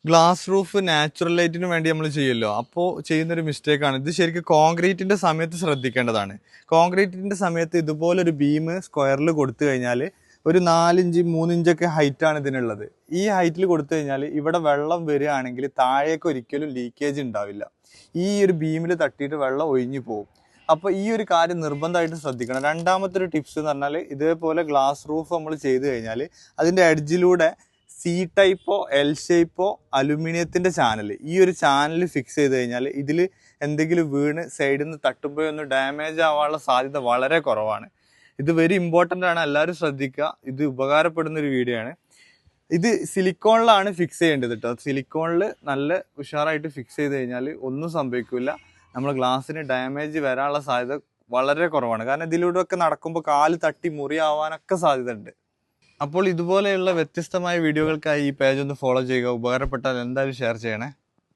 Glass roof natural ലൈറ്റിന് വേണ്ടി നമ്മൾ ചെയ്യുമല്ലോ, അപ്പോൾ ചെയ്യുന്നൊരു മിസ്റ്റേക്കാണ് ഇത്. ശരിക്കും കോൺക്രീറ്റിൻ്റെ സമയത്ത് ശ്രദ്ധിക്കേണ്ടതാണ്. കോൺക്രീറ്റിൻ്റെ സമയത്ത് ഇതുപോലൊരു ബീം സ്ക്വയറിൽ കൊടുത്തു കഴിഞ്ഞാൽ ഒരു 4 ഇഞ്ച് 3 ഇഞ്ചൊക്കെ ഹൈറ്റാണ് ഇതിനുള്ളത്. ഈ ഹൈറ്റിൽ കൊടുത്തു കഴിഞ്ഞാൽ ഇവിടെ വെള്ളം വരികയാണെങ്കിൽ താഴേക്ക് ഒരിക്കലും ലീക്കേജ് ഉണ്ടാവില്ല. ഈ ഒരു ബീമിൽ തട്ടിയിട്ട് വെള്ളം ഒഴിഞ്ഞു പോകും. അപ്പോൾ ഈ ഒരു കാര്യം നിർബന്ധമായിട്ട് ശ്രദ്ധിക്കണം. രണ്ടാമത്തെ ഒരു ടിപ്സ് എന്ന് പറഞ്ഞാൽ, ഇതേപോലെ ഗ്ലാസ് റൂഫ് നമ്മൾ ചെയ്ത് കഴിഞ്ഞാൽ അതിൻ്റെ എഡ്ജിലൂടെ സി ടൈപ്പോ എൽ ഷേപ്പോ അലുമിനിയത്തിൻ്റെ ചാനൽ, ഈ ഒരു ചാനൽ ഫിക്സ് ചെയ്ത് കഴിഞ്ഞാൽ ഇതിൽ എന്തെങ്കിലും വീണ് സൈഡിൽ നിന്ന് തട്ടുമ്പോഴൊന്നും ഡാമേജ് ആവാനുള്ള സാധ്യത വളരെ കുറവാണ്. ഇത് വെരി ഇമ്പോർട്ടൻ്റ് ആണ്, എല്ലാവരും ശ്രദ്ധിക്കുക. ഇത് ഉപകാരപ്പെടുന്ന ഒരു വീഡിയോ ആണ്. ഇത് സിലിക്കോണിലാണ് ഫിക്സ് ചെയ്യേണ്ടത് കേട്ടോ. സിലിക്കോണിൽ നല്ല ഉഷാറായിട്ട് ഫിക്സ് ചെയ്ത് കഴിഞ്ഞാൽ ഒന്നും സംഭവിക്കില്ല. നമ്മുടെ ഗ്ലാസ്സിന് ഡാമേജ് വരാനുള്ള സാധ്യത വളരെ കുറവാണ്. കാരണം ഇതിലൂടെ ഒക്കെ നടക്കുമ്പോൾ കാല് തട്ടി മുറിയാവാനൊക്കെ സാധ്യത ഉണ്ട്. അപ്പോൾ ഇതുപോലെയുള്ള വ്യത്യസ്തമായ വീഡിയോകൾക്കായി ഈ പേജ് ഒന്ന് ഫോളോ ചെയ്യുക. ഉപകാരപ്പെട്ടാൽ എന്തായാലും ഷെയർ ചെയ്യണേ.